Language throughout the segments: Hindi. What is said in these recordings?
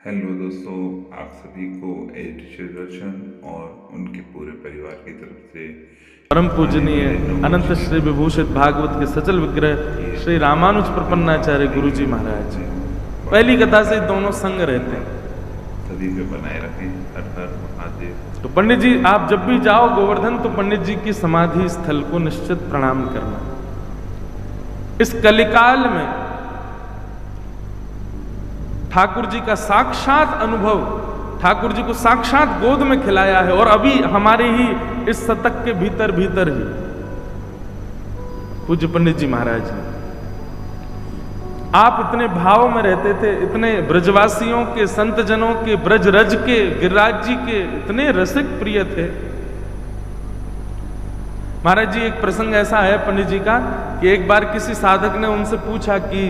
हेलो दोस्तों, आप सभी को एजुकेशन दर्शन और उनके पूरे परिवार की तरफ से परम पूजनीय अनंत श्री विभूषित भागवत के सचल विग्रह श्री रामानुज प्रपन्नाचार्य गुरु जी महाराज। पहली कथा से दोनों संग रहते हैं, सदी पे बनाए रखें। हर हर महादेव। तो पंडित जी आप जब भी जाओ गोवर्धन तो पंडित जी की समाधि स्थल को निश्चित प्रणाम करना। इस कलिकाल में ठाकुर जी का साक्षात अनुभव, ठाकुर जी को साक्षात गोद में खिलाया है और अभी हमारे ही इस शतक के भीतर भीतर ही पूज्य पंडित जी महाराज ने, आप इतने भाव में रहते थे, इतने ब्रजवासियों के, संत जनों के, ब्रज रज के, गिरिराज जी के इतने रसिक प्रिय थे। महाराज जी एक प्रसंग ऐसा है पंडित जी का कि एक बार किसी साधक ने उनसे पूछा कि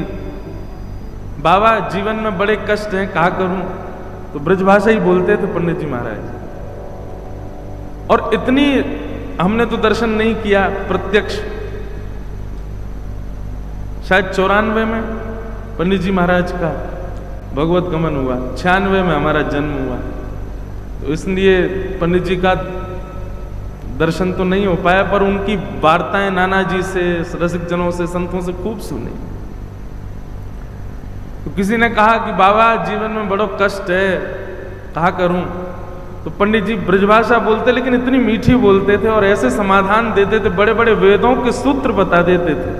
बाबा जीवन में बड़े कष्ट हैं, क्या करूं? तो ब्रजभाषा ही बोलते थे पंडित जी महाराज। और इतनी हमने तो दर्शन नहीं किया प्रत्यक्ष, शायद 94 में पंडित जी महाराज का भगवत गमन हुआ, 96 में हमारा जन्म हुआ, तो इसलिए पंडित जी का दर्शन तो नहीं हो पाया, पर उनकी वार्ताएं नाना जी से, रसिक जनों से, संतों से खूब सुनी। तो किसी ने कहा कि बाबा जीवन में बड़ा कष्ट है, कहा करूं? तो पंडित जी ब्रजभाषा बोलते, लेकिन इतनी मीठी बोलते थे और ऐसे समाधान देते थे, बड़े बड़े वेदों के सूत्र बता देते थे।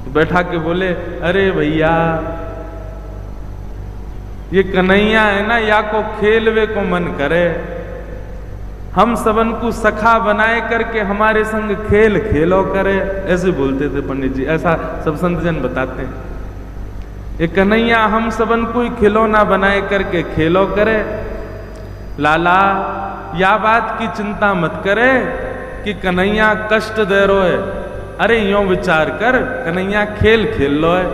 तो बैठा के बोले, अरे भैया ये कन्हैया है ना, या को खेलवे को मन करे, हम सबन को सखा बनाए करके हमारे संग खेल खेलो करे, ऐसे बोलते थे पंडित जी। ऐसा सब संत जन बताते हैं। ये कन्हैया हम सबन को ही खिलौना बनाए करके खेलो करे, लाला या बात की चिंता मत करे कि कन्हैया कष्ट दे रो है, अरे यूं विचार कर कन्हैया खेल खेल लो है।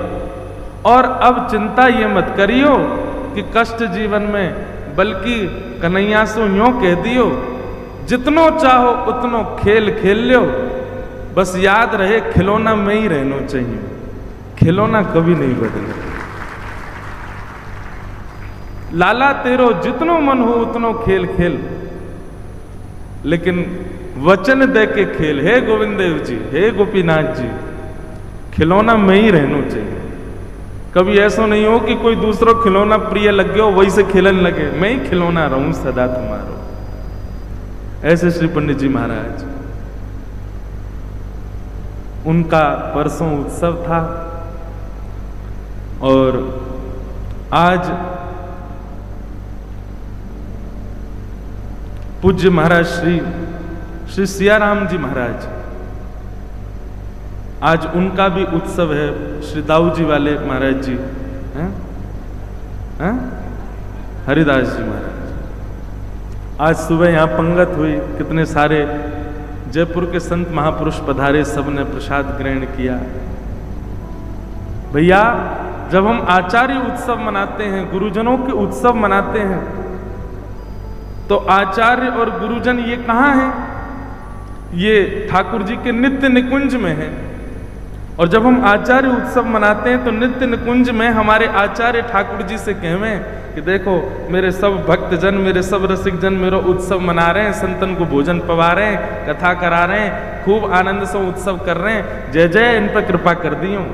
और अब चिंता ये मत करियो कि कष्ट जीवन में, बल्कि कन्हैया से यूं कह दियो जितनो चाहो उतनो खेल खेल लो, बस याद रहे खिलौना में ही रहना चाहिए, खिलौना कभी नहीं बदले। लाला तेरो जितनो मन हो उतनो खेल खेल, लेकिन वचन दे के खेल, हे गोविंद देव जी, हे गोपीनाथ जी, खिलौना में ही रहना चाहिए। कभी ऐसा नहीं हो कि कोई दूसरा खिलौना प्रिय लग गया हो वही से खेलन लगे, मैं ही खिलौना रहूं सदा तुम्हारो। ऐसे श्री पंडित जी महाराज, उनका परसों उत्सव था और आज पूज्य महाराज श्री सियाराम जी महाराज, आज उनका भी उत्सव है। श्री दाऊ जी वाले महाराज जी हैं, हरिदास जी महाराज, आज सुबह यहाँ पंगत हुई, कितने सारे जयपुर के संत महापुरुष पधारे, सबने प्रसाद ग्रहण किया। भैया जब हम आचार्य उत्सव मनाते हैं, गुरुजनों के उत्सव मनाते हैं, तो आचार्य और गुरुजन ये कहाँ हैं? ये ठाकुर जी के नित्य निकुंज में है। और जब हम आचार्य उत्सव मनाते हैं तो नित्य निकुंज में हमारे आचार्य ठाकुर जी से कहें कि देखो मेरे सब भक्तजन, मेरे सब रसिक जन मेरा उत्सव मना रहे हैं, संतन को भोजन पवा रहे हैं, कथा करा रहे हैं, खूब आनंद से उत्सव कर रहे हैं, जय जय इन पर कृपा कर दियो।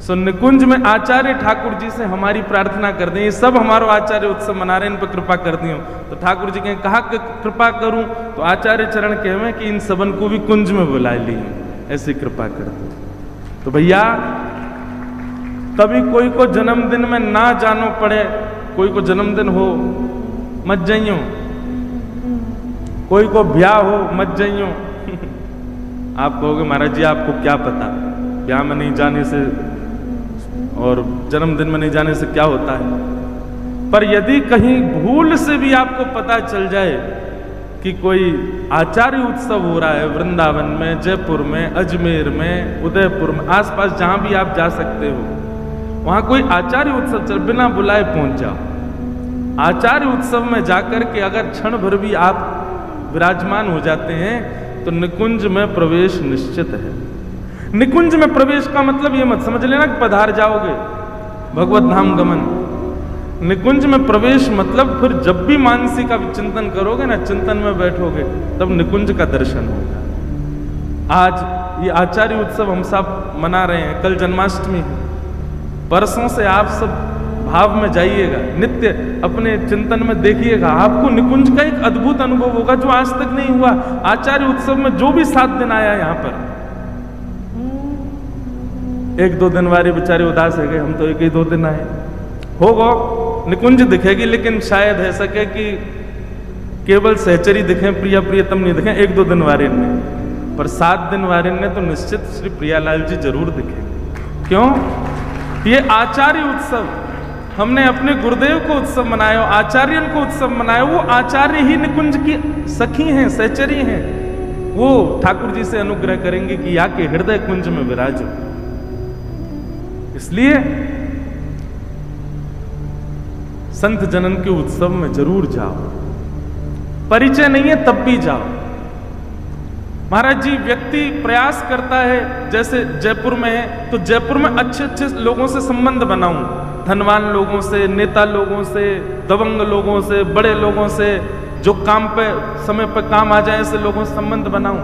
सो निकुंज में आचार्य ठाकुर जी से हमारी प्रार्थना कर दें, ये सब हमारा आचार्य उत्सव मना रहे हैं, इन पर कृपा कर दियो। तो ठाकुर जी कहें कहा कृपा करूं? तो आचार्य चरण कहें कि इन सबन को भी कुंज में बुला ली, ऐसी कृपा कर दो। तो भैया कभी कोई को जन्मदिन में ना जानो पड़े, कोई को जन्मदिन हो मत जाइयो, कोई को ब्याह हो मत जाइयो। आप कहोगे महाराज जी आपको क्या पता, ब्याह में नहीं जाने से और जन्मदिन में नहीं जाने से क्या होता है। पर यदि कहीं भूल से भी आपको पता चल जाए कि कोई आचार्य उत्सव हो रहा है वृंदावन में, जयपुर में, अजमेर में, उदयपुर में, आसपास जहां भी आप जा सकते हो, वहां कोई आचार्य उत्सव चल, बिना बुलाए पहुंच जाओ। आचार्य उत्सव में जाकर के अगर क्षण भर भी आप विराजमान हो जाते हैं तो निकुंज में प्रवेश निश्चित है। निकुंज में प्रवेश का मतलब ये मत समझ लेना कि पधार जाओगे, भगवत धाम गमन। निकुंज में प्रवेश मतलब फिर जब भी मानसी का चिंतन करोगे ना, चिंतन में बैठोगे, तब निकुंज का दर्शन होगा। आज ये आचार्य उत्सव हम सब मना रहे हैं, कल जन्माष्टमी है। परसों से आप सब भाव में जाइएगा, नित्य अपने चिंतन में देखिएगा, आपको निकुंज का एक अद्भुत अनुभव होगा जो आज तक नहीं हुआ। आचार्य उत्सव में जो भी 7 दिन आया यहाँ पर, 1-2 दिन वाले बेचारे उदास है गए, हम तो 1-2 दिन आए, होगा निकुंज दिखेगी, लेकिन शायद है सके कि केवल सहचरी दिखे, प्रिया प्रियतम नहीं दिखे 1-2 दिन वारे में, पर 7 दिन वारे में तो निश्चित श्री प्रियालाल जी जरूर दिखेंगे। क्यों? ये आचार्य उत्सव हमने अपने गुरुदेव को उत्सव मनाया, आचार्यन को उत्सव मनाया, वो आचार्य ही निकुंज की सखी हैं, सहचरी हैं। वो ठाकुर जी से अनुग्रह करेंगे कि या के हृदय कुंज में विराजो। इसलिए संत जनन के उत्सव में जरूर जाओ, परिचय नहीं है तब भी जाओ। महाराज जी, व्यक्ति प्रयास करता है, जैसे जयपुर में है तो जयपुर में अच्छे अच्छे लोगों से संबंध बनाऊं, धनवान लोगों से, नेता लोगों से, दबंग लोगों से, बड़े लोगों से, जो काम पे समय पे काम आ जाए ऐसे लोगों से संबंध बनाऊं।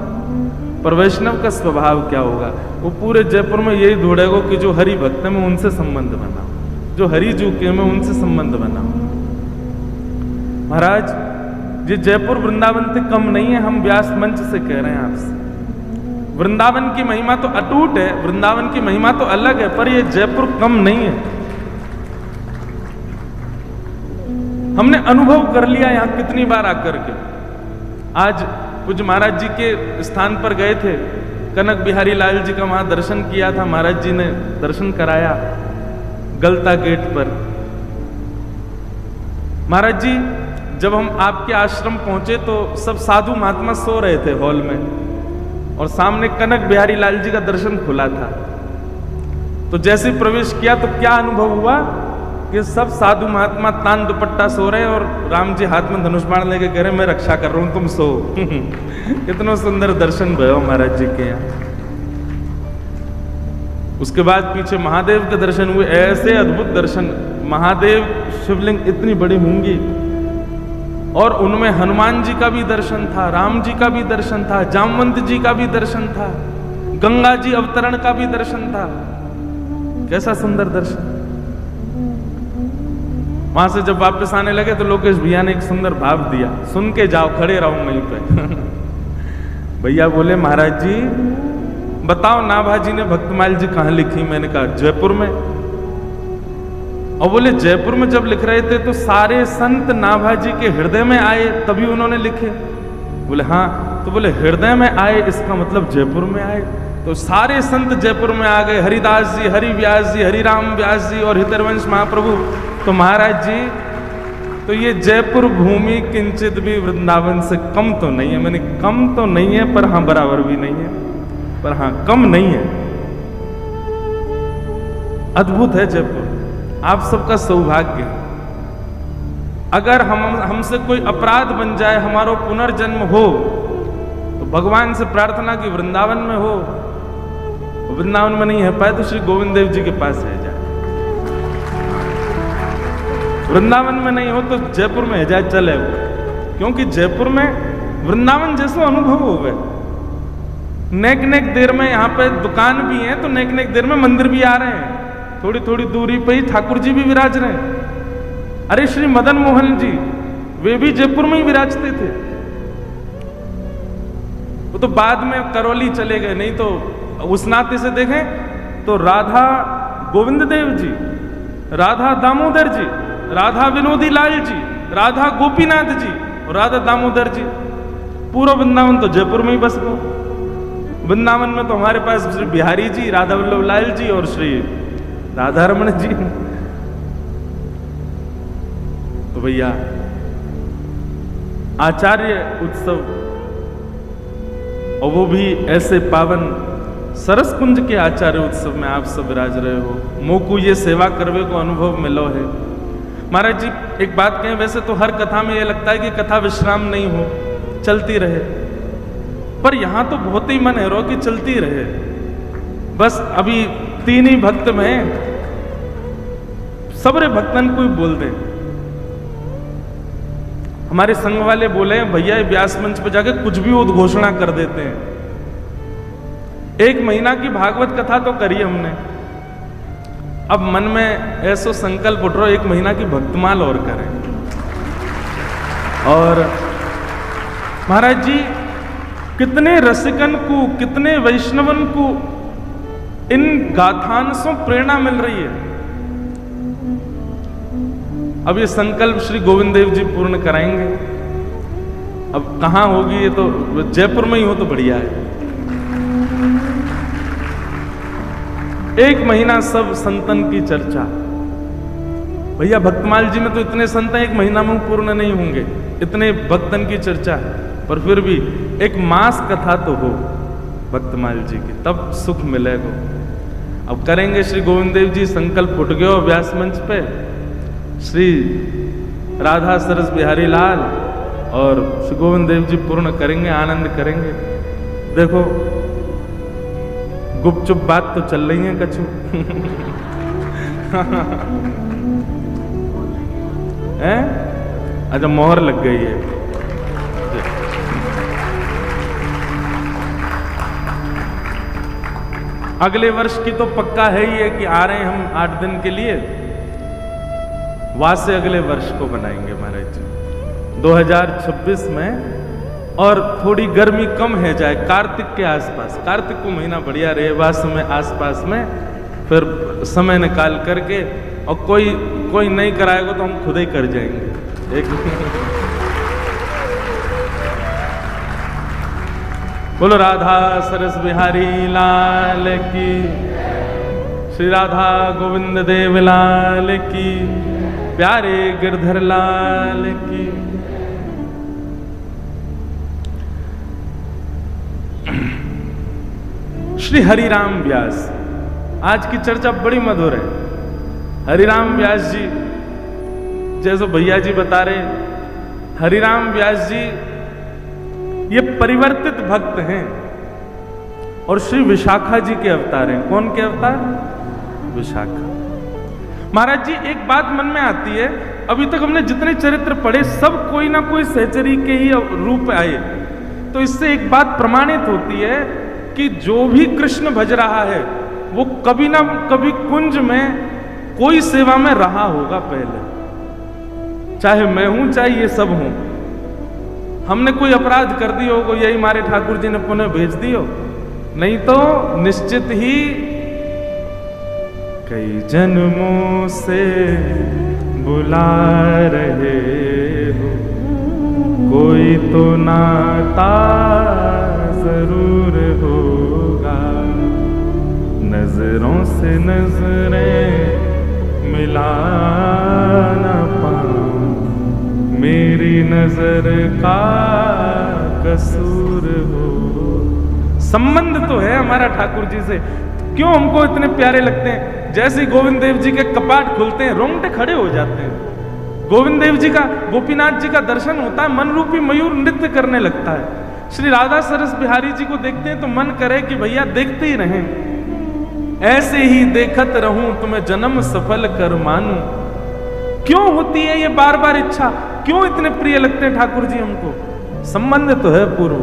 पर वैष्णव का स्वभाव क्या होगा? वो पूरे जयपुर में यही ढूंढेगा कि जो हरि भक्त है मैं उनसे संबंध बनाऊं, जो हरि जू के मैं उनसे संबंध बनाऊं। महाराज, ये जयपुर वृंदावन से कम नहीं है, हम व्यास मंच से कह रहे हैं आपसे। वृंदावन की महिमा तो अटूट है, वृंदावन की महिमा तो अलग है, पर ये जयपुर कम नहीं है। हमने अनुभव कर लिया यहां कितनी बार आकर के। आज पूज्य महाराज जी के स्थान पर गए थे, कनक बिहारी लाल जी का वहां दर्शन किया था, महाराज जी ने दर्शन कराया गलता गेट पर। महाराज जी, जब हम आपके आश्रम पहुंचे तो सब साधु महात्मा सो रहे थे हॉल में, और सामने कनक बिहारी लाल जी का दर्शन खुला था। तो जैसे प्रवेश किया तो क्या अनुभव हुआ कि सब साधु महात्मा तान दुपट्टा सो रहे हैं और राम जी हाथ में धनुष बाण लेके कह रहे मैं रक्षा कर रहा हूं, तुम सो। कितना सुंदर दर्शन भयो महाराज जी के यहाँ। उसके बाद पीछे महादेव के दर्शन हुए, ऐसे अद्भुत दर्शन। महादेव शिवलिंग इतनी बड़ी होंगी, और उनमें हनुमान जी का भी दर्शन था, राम जी का भी दर्शन था, जामवंत जी का भी दर्शन था, गंगा जी अवतरण का भी दर्शन था। कैसा सुंदर दर्शन। वहां से जब वापस आने लगे तो लोकेश भैया ने एक सुंदर भाव दिया, सुन के जाओ, खड़े रहो वहीं पे। भैया बोले महाराज जी बताओ नाभाजी ने भक्तमाल जी कहां लिखी? मैंने कहा जयपुर में। और बोले जयपुर में जब लिख रहे थे तो सारे संत नाभाजी के हृदय में आए तभी उन्होंने लिखे? बोले हाँ। तो बोले हृदय में आए इसका मतलब जयपुर में आए। तो सारे संत जयपुर में आ गए, हरिदास जी, हरि व्यास जी, हरिराम व्यास जी और हितरवंश महाप्रभु। तो महाराज जी, तो ये जयपुर भूमि किंचित भी वृंदावन से कम तो नहीं है। मैंने कम तो नहीं है, पर हाँ बराबर भी नहीं है, पर हाँ कम नहीं है। अद्भुत है जयपुर। आप सबका सौभाग्य। अगर हमसे कोई अपराध बन जाए, हमारा पुनर्जन्म हो, तो भगवान से प्रार्थना कि वृंदावन में हो। वृंदावन में नहीं है पाए तो श्री गोविंद देव जी के पास है जाए। वृंदावन में नहीं हो तो जयपुर में है जाए, चले वो। क्योंकि जयपुर में वृंदावन जैसा अनुभव हो गए। नेक नेक देर में यहाँ पे दुकान भी है, तो नेक नेक देर में मंदिर भी आ रहे हैं। थोड़ी थोड़ी दूरी पे ही ठाकुर जी भी विराज रहे हैं। अरे श्री मदन मोहन जी, वे भी जयपुर में ही विराजते थे। वो तो बाद में करौली चले गए, नहीं तो उस नाते से देखें तो राधा गोविंद देव जी, राधा दामोदर जी, राधा विनोदी लाल जी, राधा गोपीनाथ जी और राधा दामोदर जी, पूरा वृंदावन तो जयपुर में ही बस गो। वृंदावन में तो हमारे पास श्री बिहारी जी, राधा वल्लभ लाल जी और श्री राधा रमन जी। तो भैया आचार्य उत्सव, और वो भी ऐसे पावन सरस कुंज के आचार्य उत्सव में आप सब विराज रहे हो। मोकू ये सेवा करवे को अनुभव मिलो है। महाराज जी एक बात कहें, वैसे तो हर कथा में ये लगता है कि कथा विश्राम नहीं हो, चलती रहे, पर यहां तो बहुत ही मन है रो कि चलती रहे। बस अभी 3 ही भक्त में सबरे भक्तन को ही बोल दें। हमारे संघ वाले बोले भैया व्यास मंच पर जाके कुछ भी उद्घोषणा कर देते हैं। 1 महीना की भागवत कथा तो करी हमने, अब मन में ऐसो संकल्प उठ रहा 1 महीना की भक्तमाल और करें। और महाराज जी कितने रसिकन को, कितने वैष्णवन को इन गाथान से प्रेरणा मिल रही है। अब ये संकल्प श्री गोविंद देव जी पूर्ण कराएंगे। अब कहां होगी ये तो, जयपुर में ही हो तो बढ़िया है। 1 महीना सब संतन की चर्चा। भैया भक्तमाल जी में तो इतने संत हैं 1 महीना में पूर्ण नहीं होंगे, इतने भक्तन की चर्चा है। पर फिर भी एक मास कथा तो हो भक्तमाल जी की, तब सुख मिलेगा। अब करेंगे श्री गोविंद देव जी, संकल्प उठ गयो व्यास मंच पे। श्री राधा सरस बिहारी लाल और श्री गोविंद देव जी पूर्ण करेंगे, आनंद करेंगे। देखो गुपचुप बात तो चल रही है कछु हैं? अच्छा मोहर लग गई है। अगले वर्ष की तो पक्का है ही है कि आ रहे हैं हम 8 दिन के लिए, वहां से अगले वर्ष को बनाएंगे महाराज जी 2026 में। और थोड़ी गर्मी कम है जाए कार्तिक के आसपास, कार्तिक को महीना बढ़िया रहे, वह समय आसपास में फिर समय निकाल करके, और कोई नहीं कराएगा तो हम खुद ही कर जाएंगे एक बोलो राधा सरस बिहारी लाल की, श्री राधा गोविंद देव लाल की, प्यारे गिरधर लाल की। श्री हरिराम व्यास, आज की चर्चा बड़ी मधुर है। हरिराम व्यास जी, जैसे भैया जी बता रहे, हरिराम व्यास जी ये परिवर्तित भक्त हैं और श्री विशाखा जी के अवतार हैं। कौन के अवतार? विशाखा। महाराज जी एक बात मन में आती है, अभी तक हमने जितने चरित्र पढ़े सब कोई ना कोई सहचरी के ही रूप आए, तो इससे एक बात प्रमाणित होती है कि जो भी कृष्ण भज रहा है वो कभी ना कभी कुंज में कोई सेवा में रहा होगा पहले, चाहे मैं हूं चाहे ये सब हूं। हमने कोई अपराध कर दिया होगा, यही मारे ठाकुर जी ने पुनः भेज दियो, नहीं तो निश्चित ही कई जन्मों से बुला रहे हो, कोई तो नाता जरूर होगा, नजरों से नजरें मिला ना पाऊं, मेरी नजर का कसूर हो। संबंध तो है हमारा ठाकुर जी से, क्यों हमको इतने प्यारे लगते हैं। जैसे ही गोविंद देव जी के कपाट खुलते हैं रोंगटे खड़े हो जाते हैं। गोविंद देव जी का, गोपीनाथ जी का दर्शन होता है, मन रूपी मयूर नृत्य करने लगता है। श्री राधा सरस बिहारी जी को देखते हैं तो मन करे कि भैया देखते ही रहें, ऐसे ही देखत रहूं तुम्हें जन्म सफल कर मानूं। क्यों होती है ये बार बार इच्छा, क्यों इतने प्रिय लगते हैं ठाकुर जी हमको? संबंध तो है पूर्व।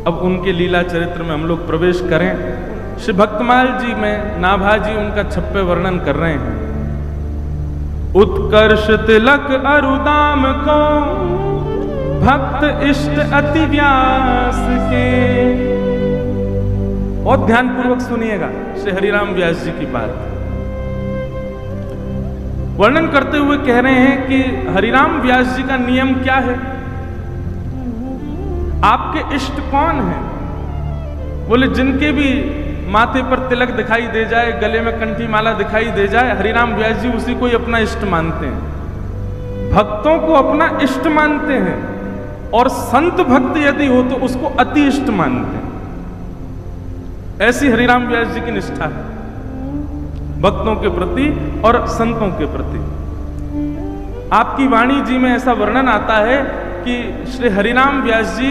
अब उनके लीला चरित्र में हम लोग प्रवेश करें। श्री भक्तमाल जी में नाभा जी उनका 56 वर्णन कर रहे हैं। उत्कर्ष तिलक अरुदाम को भक्त इष्ट अति व्यास के। और ध्यान पूर्वक सुनिएगा श्री हरिराम व्यास जी की बात। वर्णन करते हुए कह रहे हैं कि हरिराम व्यास जी का नियम क्या है, आपके इष्ट कौन हैं? बोले जिनके भी माथे पर तिलक दिखाई दे जाए, गले में कंठी माला दिखाई दे जाए, हरिराम व्यास जी उसी को ही अपना इष्ट मानते हैं, भक्तों को अपना इष्ट मानते हैं, और संत भक्त यदि हो तो उसको अति इष्ट मानते हैं। ऐसी हरिराम व्यास जी की निष्ठा है भक्तों के प्रति और संतों के प्रति। आपकी वाणी जी में ऐसा वर्णन आता है कि श्री हरिराम व्यास जी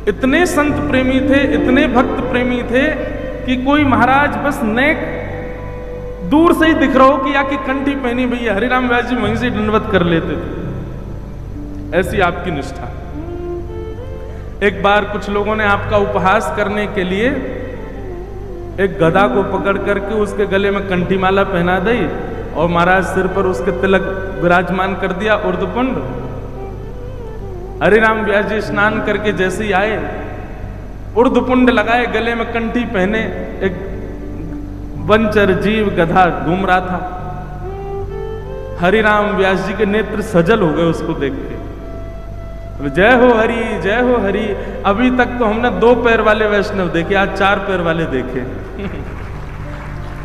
इतने संत प्रेमी थे, इतने भक्त प्रेमी थे कि कि कोई महाराज बस नेक दूर से ही दिख रहा हो कि या कि कंठी पहनी भैया हरिराम व्यास जी वहीं से दंडवत कर लेते थे। ऐसी आपकी निष्ठा। एक बार कुछ लोगों ने आपका उपहास करने के लिए एक गधा को पकड़ करके उसके गले में कंठी माला पहना दी और महाराज सिर पर उसके तिलक विराजमान कर दिया ऊर्ध्वपुंड। हरिराम व्यास जी स्नान करके जैसे ही आए, ऊर्ध्वपुंड लगाए, गले में कंठी पहने, एक वंचर जीव गधा घूम रहा था। हरिराम व्यास जी के नेत्र सजल हो गए उसको देख के। जय हो हरि, जय हो हरि। अभी तक तो हमने 2 पैर वाले वैष्णव देखे, आज 4 पैर वाले देखे।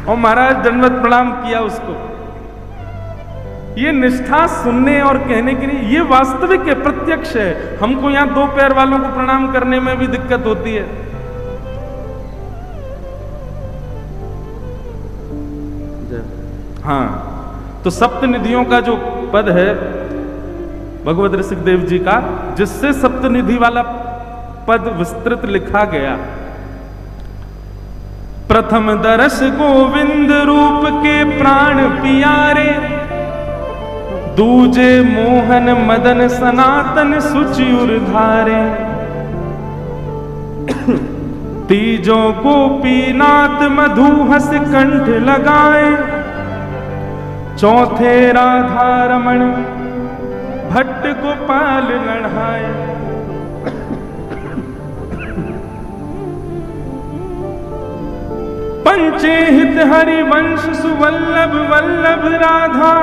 और महाराज दंडवत प्रणाम किया उसको। ये निष्ठा सुनने और कहने के लिए, ये वास्तविक है, प्रत्यक्ष है। हमको यहां 2 पैर वालों को प्रणाम करने में भी दिक्कत होती है। हाँ, तो सप्तनिधियों का जो पद है भगवत ऋषिकदेव जी का, जिससे सप्तनिधि वाला पद विस्तृत लिखा गया। प्रथम दरस गोविंद रूप के प्राण पियारे, दूजे मोहन मदन सनातन सुचिर धारे, तीजों गोपीनाथ मधु हस कंठ लगाए, चौथे राधा रमण भट्ट गोपाल लढ़ाए। पंचे हित हरिवंश सुवल्लभ वल्लभ राधा,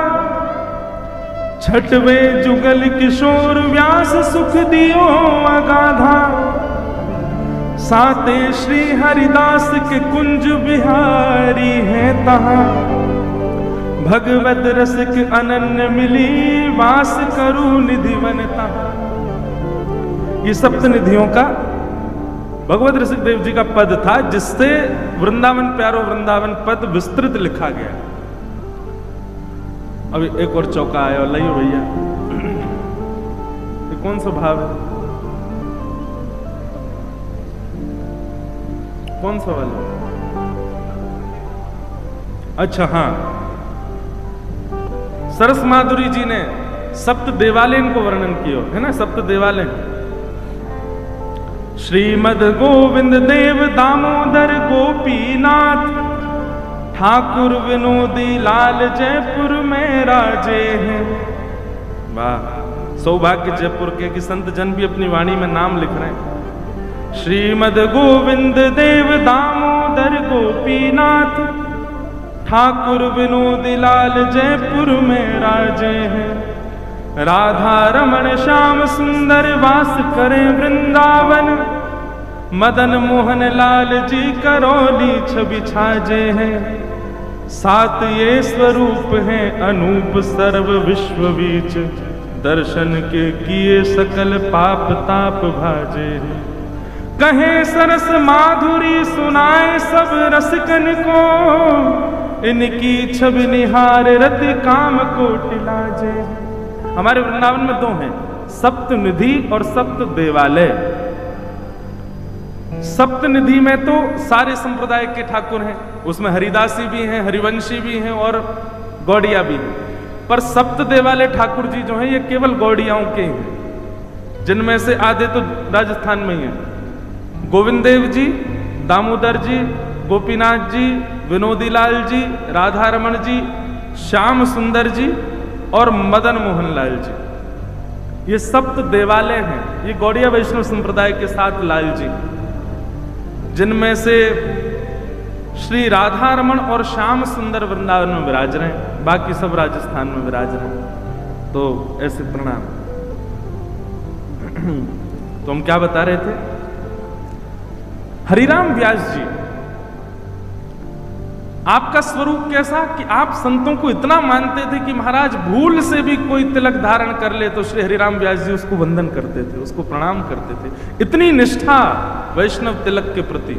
छठवे जुगल किशोर व्यास सुख दियो अगाधा, साते श्री हरिदास के कुंज बिहारी है तहां, भगवत रसिक अनन्य मिली वास करू निधि वनता। ये सप्तनिधियों का भगवत ऋषिकदेव जी का पद था, जिससे वृंदावन प्यारो वृंदावन पद विस्तृत लिखा गया। अभी एक और चौका आया, लाइए भैया। ये कौन सा भाव है, कौन सा वाला? अच्छा हाँ, सरस माधुरी जी ने सप्त देवालयन को वर्णन किया है ना। सप्त देवालयन, श्रीमद गोविंद देव दामोदर गोपीनाथ, ठाकुर विनोदी लाल जयपुर में राजे हैं। वाह, सौभाग्य जयपुर के कि संत जन भी अपनी वाणी में नाम लिख रहे हैं। श्रीमद गोविंद देव दामोदर गोपीनाथ, ठाकुर विनोदी लाल जयपुर में राजे हैं। राधा रमण श्याम सुंदर वास करें वृंदावन, मदन मोहन लाल जी करौली छवि छाजे हैं। 7 ये स्वरूप हैं अनूप सर्व विश्व बीच, दर्शन के किए सकल पाप ताप भाजे हैं। कहे सरस माधुरी सुनाए सब रसिकन को, इनकी छवि निहार रति काम को टिलाजे। हमारे वृंदावन में 2 हैं, सप्तनिधि और सप्त देवालय। सप्तनिधि में तो सारे संप्रदाय के ठाकुर हैं, उसमें हरिदासी भी हैं, हरिवंशी भी हैं और गौड़िया भी हैं। पर सप्त देवालय ठाकुर जी जो हैं ये केवल गौड़ियाओं के हैं, जिनमें से आधे तो राजस्थान में ही हैं। गोविंद देव जी, दामोदर जी, गोपीनाथ जी, विनोदी लाल जी, राधा रमण जी, श्याम सुंदर जी और मदन मोहन लाल जी, ये सप्त देवालय हैं। ये गौड़िया वैष्णव संप्रदाय के 7 लाल जी, जिनमें से श्री राधा रमण और श्याम सुंदर वृंदावन में विराज रहे हैं, बाकी सब राजस्थान में विराज रहे हैं। तो ऐसे प्रणाम। तो हम क्या बता रहे थे? हरिराम व्यास जी, आपका स्वरूप कैसा कि आप संतों को इतना मानते थे कि महाराज भूल से भी कोई तिलक धारण कर ले तो श्री हरिराम व्यास जी उसको वंदन करते थे, उसको प्रणाम करते थे। इतनी निष्ठा वैष्णव तिलक के प्रति।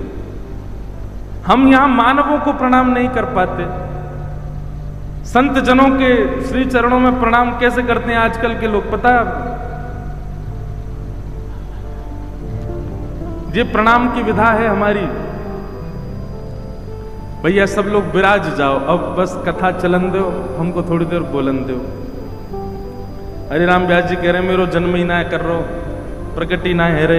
हम यहां मानवों को प्रणाम नहीं कर पाते, संत जनों के श्री चरणों में प्रणाम कैसे करते हैं आजकल के लोग, पता है? ये प्रणाम की विधा है हमारी भैया सब लोग विराज जाओ, अब बस कथा चलन दो, हमको थोड़ी देर बोलन दो। हरिराम व्यास जी कह रहे मेरो जन्म ही ना कर रो, प्रकट ही ना है रे,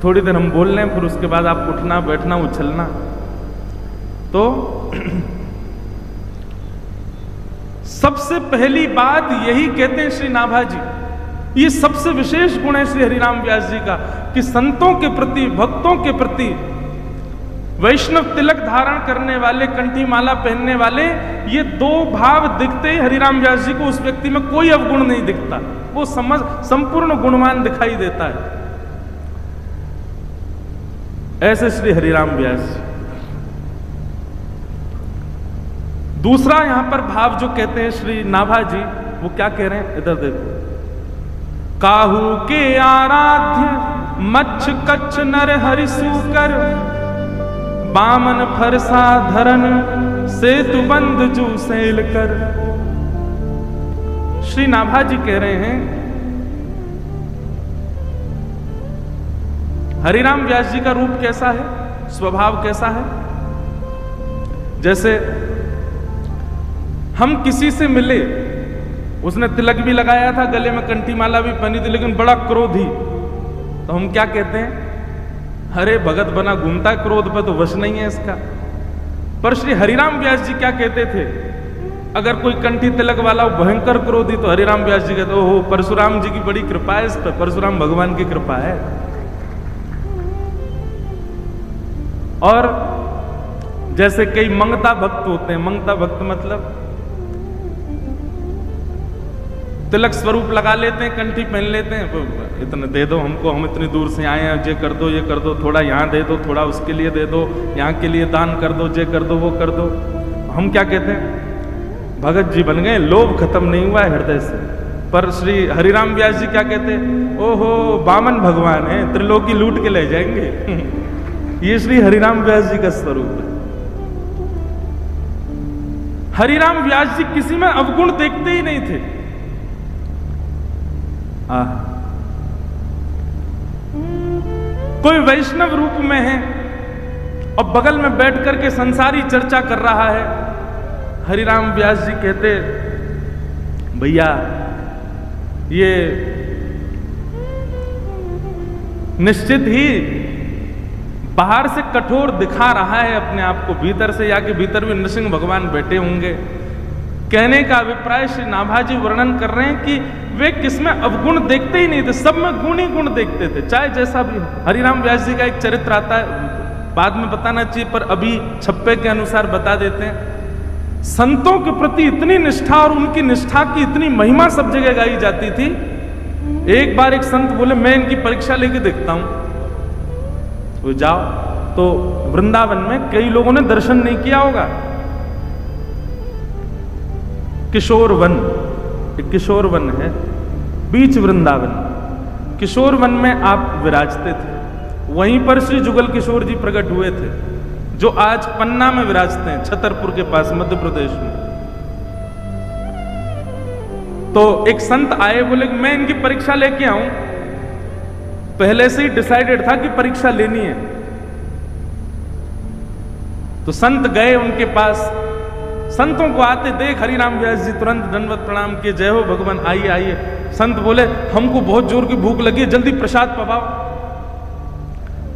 थोड़ी देर हम बोल लें, फिर उसके बाद आप उठना बैठना उछलना। तो सबसे पहली बात यही कहते हैं श्री नाभा जी, ये सबसे विशेष गुण है श्री हरिराम व्यास जी का कि संतों के प्रति, भक्तों के प्रति, वैष्णव तिलक धारण करने वाले, कंठी माला पहनने वाले, ये दो भाव दिखते ही हरिराम व्यास जी को उस व्यक्ति में कोई अवगुण नहीं दिखता, वो संपूर्ण गुणवान दिखाई देता है। ऐसे श्री हरिराम व्यास जी। दूसरा यहां पर भाव जो कहते हैं श्री नाभा जी, वो क्या कह रहे हैं, इधर देखो। काहू के आराध्य मच्छ कच्छ नर हरि सूकर, बामन फरसा धरन सेतु बंद जू सैल कर। श्री नाभा जी कह रहे हैं हरिराम व्यास जी का रूप कैसा है, स्वभाव कैसा है। जैसे हम किसी से मिले, उसने तिलक भी लगाया था, गले में कंठी माला भी पहनी थी, लेकिन बड़ा क्रोधी, तो हम क्या कहते हैं, अरे भगत बना घूमता है, क्रोध पे तो वश नहीं है इसका। पर श्री हरिराम व्यास जी क्या कहते थे, अगर कोई कंठी तिलक वाला हो भयंकर क्रोधी, तो हरिराम व्यास जी कहते ओहो परशुराम जी की बड़ी कृपा है इस पर, परशुराम भगवान की कृपा है। और जैसे कई मंगता भक्त होते हैं, मंगता भक्त मतलब तिलक स्वरूप लगा लेते हैं, कंठी पहन लेते हैं, इतने दे दो हमको, हम इतनी दूर से आए हैं, ये कर दो ये कर दो, थोड़ा यहाँ दे दो, थोड़ा उसके लिए दे दो, यहाँ के लिए दान कर दो, ये कर दो वो कर दो। हम क्या कहते हैं, भगत जी बन गए, लोभ खत्म नहीं हुआ है हृदय से। पर श्री हरिराम व्यास जी क्या कहते हैं, ओहो बामन भगवान है, त्रिलोकी लूट के ले जाएंगे। ये श्री हरिराम व्यास जी का स्वरूप है। हरिराम व्यास जी किसी में अवगुण देखते ही नहीं थे। कोई वैष्णव रूप में है और बगल में बैठ करके संसारी चर्चा कर रहा है, हरिराम व्यास जी कहते भैया ये निश्चित ही बाहर से कठोर दिखा रहा है अपने आप को, भीतर से या कि भीतर भी नृसिंह भगवान बैठे होंगे। कहने का अभिप्राय श्री नाभा जी वर्णन कर रहे हैं कि वे किसमें अवगुण देखते ही नहीं थे, सब में गुण ही गुण देखते थे, चाहे जैसा भी हो। हरिराम व्यास जी का एक चरित्र आता है, बाद में बताना चाहिए पर अभी छप्पे के अनुसार बता देते हैं। संतों के प्रति इतनी निष्ठा और उनकी निष्ठा की इतनी महिमा सब जगह गाई जाती थी। एक बार एक संत बोले मैं इनकी परीक्षा लेके देखता हूं, तो जाओ। तो वृंदावन में कई लोगों ने दर्शन नहीं किया होगा, किशोर वन, एक किशोर वन है बीच वृंदावन, किशोर वन में आप विराजते थे। वहीं पर श्री जुगल किशोर जी प्रकट हुए थे, जो आज पन्ना में विराजते हैं, छतरपुर के पास मध्य प्रदेश में। तो एक संत आए, बोले मैं इनकी परीक्षा लेके आऊं, पहले से ही डिसाइडेड था कि परीक्षा लेनी है। तो संत गए उनके पास, संतों को आते देख हरिराम व्यास जी तुरंत दंडवत प्रणाम किए, जय हो भगवान, आइए आइए। संत बोले हमको बहुत जोर की भूख लगी है, जल्दी प्रसाद पवाओ।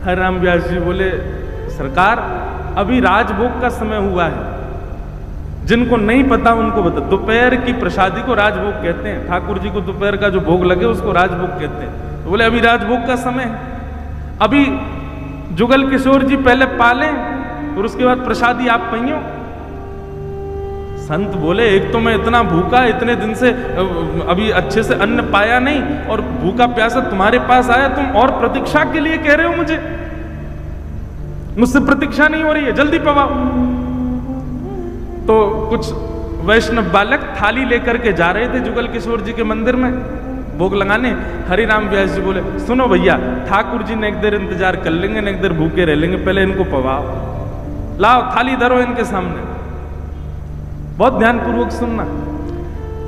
हरिराम व्यास जी बोले सरकार अभी राजभोग का समय हुआ है, जिनको नहीं पता उनको बता, दोपहर की प्रसादी को राजभोग कहते हैं, ठाकुर जी को दोपहर का जो भोग लगे उसको राजभोग कहते हैं। तो बोले अभी राजभोग का समय है, अभी जुगल किशोर जी पहले पालें और उसके बाद प्रसादी आप पहियो। संत बोले एक तो मैं इतना भूखा, इतने दिन से अभी अच्छे से अन्न पाया नहीं, और भूखा प्यासा तुम्हारे पास आया, तुम और प्रतीक्षा के लिए कह रहे हो मुझे, मुझसे प्रतीक्षा नहीं हो रही है, जल्दी पवाओ। तो कुछ वैष्णव बालक थाली लेकर के जा रहे थे जुगल किशोर जी के मंदिर में भोग लगाने। हरिराम व्यास जी बोले सुनो भैया, ठाकुर जी ने एक देर इंतजार कर लेंगे, एक देर भूखे रह लेंगे, पहले इनको पवाओ, लाओ थाली धरो इनके सामने। बहुत ध्यानपूर्वक सुनना,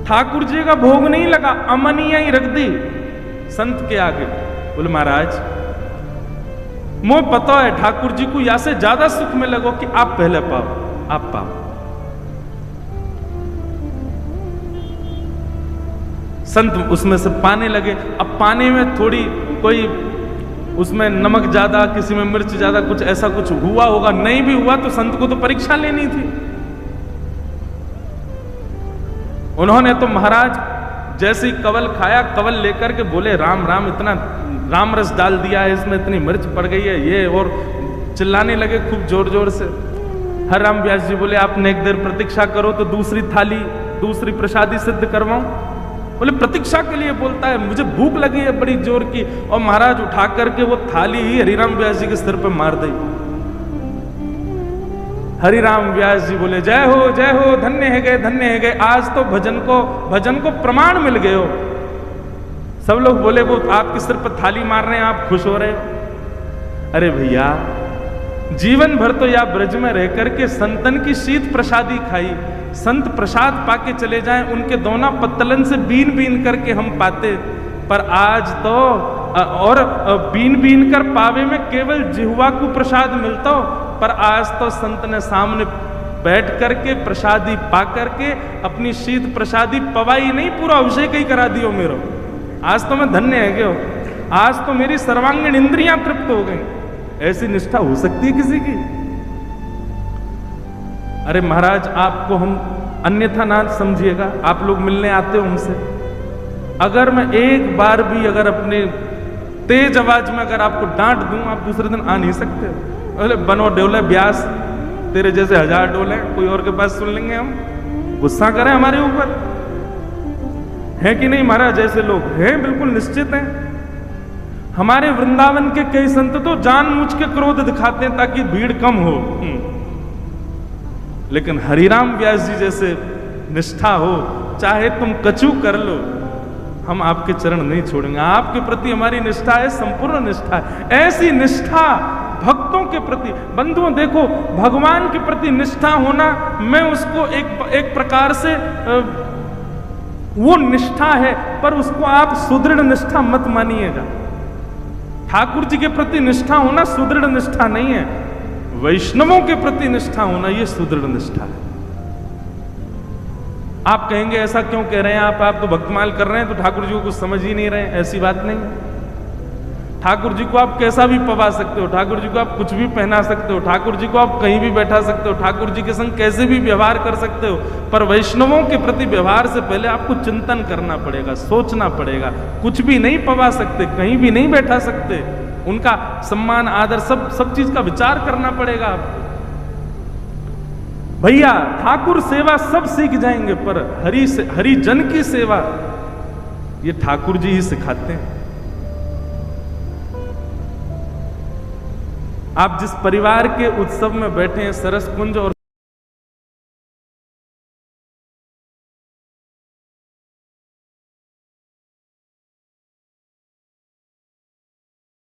ठाकुर जी का भोग नहीं लगा, अमनिया ही रख दी संत के आगे। बोले महाराज मोह पता है ठाकुर जी को या से ज्यादा सुख में लगो कि आप पहले पाओ, आप पाओ। संत उसमें से पाने लगे। अब पाने में थोड़ी कोई उसमें नमक ज्यादा, किसी में मिर्च ज्यादा, कुछ ऐसा कुछ हुआ होगा, नहीं भी हुआ तो संत को तो परीक्षा लेनी थी। उन्होंने तो महाराज जैसे ही कवल खाया, कवल लेकर के बोले राम राम, इतना राम रस डाल दिया है इसमें, इतनी मिर्च पड़ गई है ये, और चिल्लाने लगे खूब जोर जोर से। हर राम व्यास जी बोले आपने एक देर प्रतीक्षा करो तो दूसरी थाली, दूसरी प्रसादी सिद्ध करवाऊं। बोले प्रतीक्षा के लिए बोलता है, मुझे भूख लगी है बड़ी जोर की। और महाराज उठा करके वो थाली ही हरिराम व्यास जी के सिर पे मार दी। हरिराम व्यास जी बोले जय हो, धन्य है गए, धन्य है गए, आज तो भजन को प्रमाण मिल गए हो। सब लोग बोले वो आपके सिर पर थाली मार रहे हैं, आप खुश हो रहे हो। अरे भैया, जीवन भर तो या ब्रज में रह करके संतन की शीत प्रसादी खाई, संत प्रसाद पाके चले जाएं, उनके दोना पत्तलन से बीन बीन करके हम पाते। पर आज तो और बीन बीन कर पावे में केवल जिह्वा को प्रसाद मिलता हो, पर आज तो संत ने सामने बैठ करके प्रसादी पा करके अपनी शीत प्रसादी पवाई नहीं, पूरा अभिषेक ही करा दियो मेरो। आज तो मैं धन्य है गयो, आज तो मेरी सर्वांगीण इंद्रियां तृप्त हो गई। ऐसी निष्ठा हो सकती है किसी की? अरे महाराज, आपको हम अन्यथा ना समझिएगा, आप लोग मिलने आते हो हमसे, अगर मैं एक बार भी अगर अपने तेज आवाज में अगर आपको डांट दूं, आप दूसरे दिन आ नहीं सकते। अरे बनो डोले ब्यास, तेरे जैसे 1000 डोले कोई और के पास सुन लेंगे हम, गुस्सा करें हमारे ऊपर, है कि नहीं महाराज? ऐसे लोग हैं, बिल्कुल निश्चित हैं। हमारे वृंदावन के कई संत तो जानबूझ के क्रोध दिखाते हैं ताकि भीड़ कम हो। लेकिन हरिराम व्यास जी जैसे निष्ठा हो, चाहे तुम कचू कर लो, हम आपके चरण नहीं छोड़ेंगे। आपके प्रति हमारी निष्ठा है, संपूर्ण निष्ठा है। ऐसी निष्ठा भक्तों के प्रति, बंधुओं देखो, भगवान के प्रति निष्ठा होना, मैं उसको एक प्रकार से वो निष्ठा है, पर उसको आप सुदृढ़ निष्ठा मत मानिएगा। ठाकुर जी के प्रति निष्ठा होना सुदृढ़ निष्ठा नहीं है, वैष्णवों के प्रति निष्ठा होना ये सुदृढ़ निष्ठा है। आप कहेंगे ऐसा क्यों कह रहे हैं आप तो भक्तमाल कर रहे हैं तो ठाकुर जी को कुछ समझ ही नहीं रहे। ऐसी बात नहीं है। ठाकुर जी को आप कैसा भी पवा सकते हो, ठाकुर जी को आप कुछ भी पहना सकते हो, ठाकुर जी को आप कहीं भी बैठा सकते हो, ठाकुर जी के संग कैसे भी व्यवहार कर सकते हो, पर वैष्णवों के प्रति व्यवहार से पहले आपको चिंतन करना पड़ेगा, सोचना पड़ेगा। कुछ भी नहीं पवा सकते, कहीं भी नहीं बैठा सकते, उनका सम्मान आदर सब चीज का विचार करना पड़ेगा आपको। भैया ठाकुर सेवा सब सीख जाएंगे, पर हरि जन की सेवा ये ठाकुर जी ही सिखाते हैं। आप जिस परिवार के उत्सव में बैठे हैं, सरस कुंज और